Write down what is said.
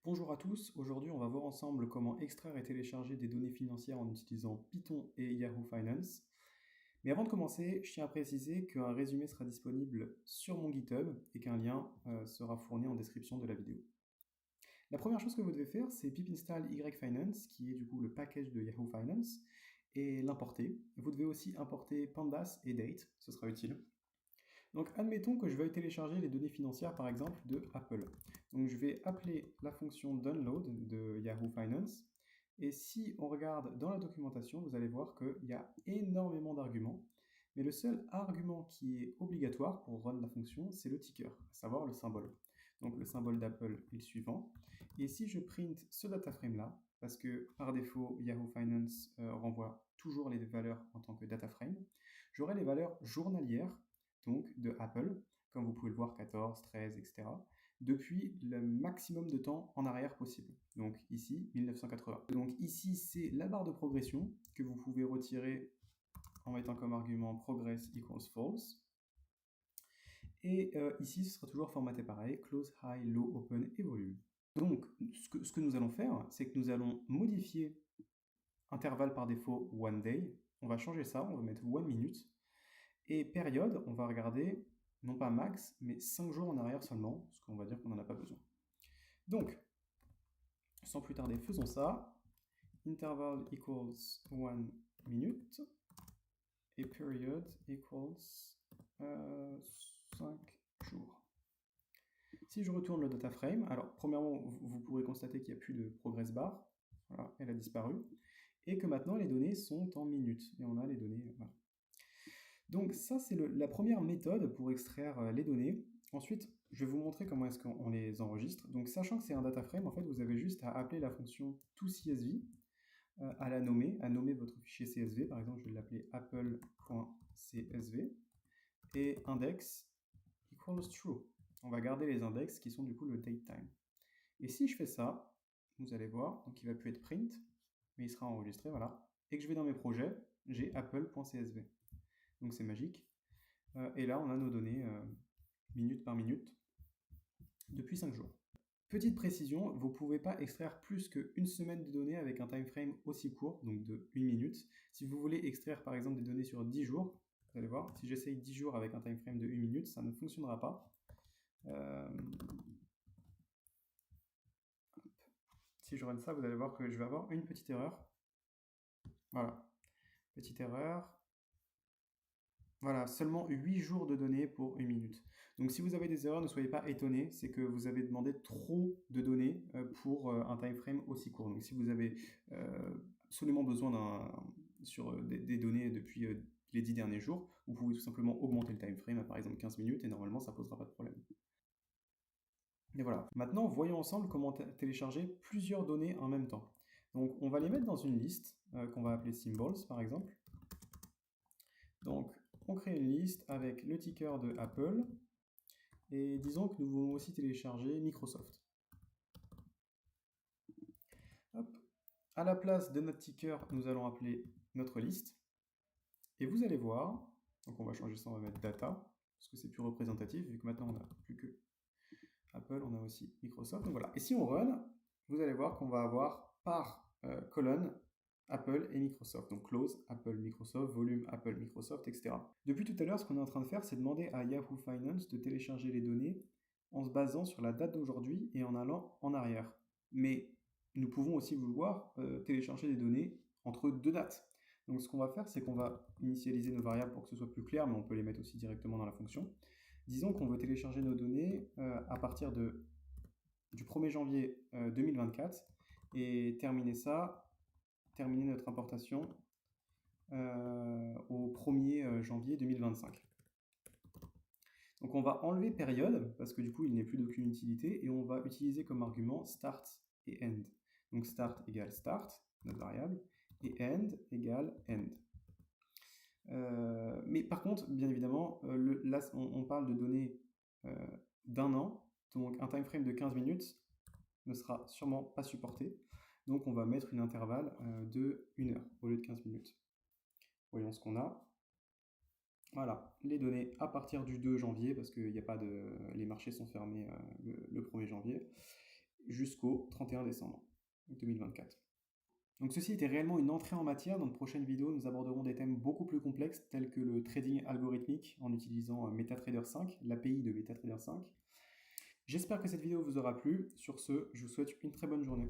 Bonjour à tous, aujourd'hui on va voir ensemble comment extraire et télécharger des données financières en utilisant Python et Yahoo Finance. Mais avant de commencer, je tiens à préciser qu'un résumé sera disponible sur mon GitHub et qu'un lien sera fourni en description de la vidéo. La première chose que vous devez faire, c'est pip install YFinance, qui est du coup le package de Yahoo Finance, et l'importer. Vous devez aussi importer Pandas et Date, ce sera utile. Donc admettons que je veuille télécharger les données financières par exemple de Apple. Donc je vais appeler la fonction download de Yahoo Finance et si on regarde dans la documentation, vous allez voir qu'il y a énormément d'arguments. Mais le seul argument qui est obligatoire pour run la fonction, c'est le ticker, à savoir le symbole. Donc le symbole d'Apple est le suivant. Et si je print ce data frame là, parce que par défaut Yahoo Finance renvoie toujours les valeurs en tant que data frame, j'aurai les valeurs journalières donc de Apple, comme vous pouvez le voir 14, 13, etc., depuis le maximum de temps en arrière possible. Donc ici, 1980. Donc ici, c'est la barre de progression que vous pouvez retirer en mettant comme argument progress equals false. Et ici, ce sera toujours formaté pareil, close, high, low, open et volume. Donc, ce que nous allons faire, c'est que nous allons modifier intervalle par défaut one day. On va changer ça, on va mettre one minute. Et période, on va regarder, non pas max, mais 5 jours en arrière seulement, parce qu'on va dire qu'on n'en a pas besoin. Donc, sans plus tarder, faisons ça. Interval equals 1 minute, et period equals 5 jours. Si je retourne le data frame, alors premièrement, vous pourrez constater qu'il n'y a plus de progress bar, voilà, elle a disparu, et que maintenant les données sont en minutes, et on a les données, voilà. Donc ça, c'est la première méthode pour extraire les données. Ensuite, je vais vous montrer comment est-ce qu'on les enregistre. Donc sachant que c'est un data frame, en fait, vous avez juste à appeler la fonction toCSV, à la nommer, à nommer votre fichier CSV. Par exemple, je vais l'appeler apple.csv et index equals true. On va garder les index qui sont du coup le datetime. Et si je fais ça, vous allez voir, donc il ne va plus être print, mais il sera enregistré, voilà. Et que je vais dans mes projets, j'ai apple.csv. Donc c'est magique. Et là, on a nos données minute par minute depuis 5 jours. Petite précision, vous ne pouvez pas extraire plus qu'une semaine de données avec un time frame aussi court, donc de 1 minute. Si vous voulez extraire par exemple des données sur 10 jours, vous allez voir, si j'essaye 10 jours avec un time frame de 1 minute, ça ne fonctionnera pas. Si je run ça, vous allez voir que je vais avoir une petite erreur. Voilà, petite erreur. Voilà, seulement 8 jours de données pour 1 minute. Donc si vous avez des erreurs, ne soyez pas étonnés, c'est que vous avez demandé trop de données pour un time frame aussi court. Donc si vous avez absolument besoin sur des données depuis les 10 derniers jours, vous pouvez tout simplement augmenter le time frame à par exemple 15 minutes et normalement ça ne posera pas de problème. Et voilà. Maintenant, voyons ensemble comment télécharger plusieurs données en même temps. Donc on va les mettre dans une liste qu'on va appeler symbols par exemple. Donc on crée une liste avec le ticker de Apple et disons que nous voulons aussi télécharger Microsoft. Hop. À la place de notre ticker, nous allons appeler notre liste et vous allez voir, donc on va changer ça, on va mettre data parce que c'est plus représentatif vu que maintenant on n'a plus que Apple, on a aussi Microsoft. Donc voilà. Et si on run, vous allez voir qu'on va avoir par colonne Apple et Microsoft. Donc close, Apple, Microsoft, volume, Apple, Microsoft, etc. Depuis tout à l'heure, ce qu'on est en train de faire, c'est demander à Yahoo Finance de télécharger les données en se basant sur la date d'aujourd'hui et en allant en arrière. Mais nous pouvons aussi vouloir télécharger des données entre deux dates. Donc ce qu'on va faire, c'est qu'on va initialiser nos variables pour que ce soit plus clair, mais on peut les mettre aussi directement dans la fonction. Disons qu'on veut télécharger nos données à partir du 1er janvier 2024 et terminer notre importation au 1er janvier 2025. Donc on va enlever période, parce que du coup il n'est plus d'aucune utilité, et on va utiliser comme argument start et end. Donc start égale start, notre variable, et end égale end. Mais par contre, bien évidemment, là on parle de données d'un an, donc un time frame de 15 minutes ne sera sûrement pas supporté. Donc on va mettre une intervalle de 1 heure au lieu de 15 minutes. Voyons ce qu'on a. Voilà, les données à partir du 2 janvier, parce que y a pas de, les marchés sont fermés le 1er janvier. jusqu'au 31 décembre 2024. Donc ceci était réellement une entrée en matière. Dans de prochaines vidéos, nous aborderons des thèmes beaucoup plus complexes tels que le trading algorithmique en utilisant MetaTrader 5, l'API de MetaTrader 5. J'espère que cette vidéo vous aura plu. Sur ce, je vous souhaite une très bonne journée.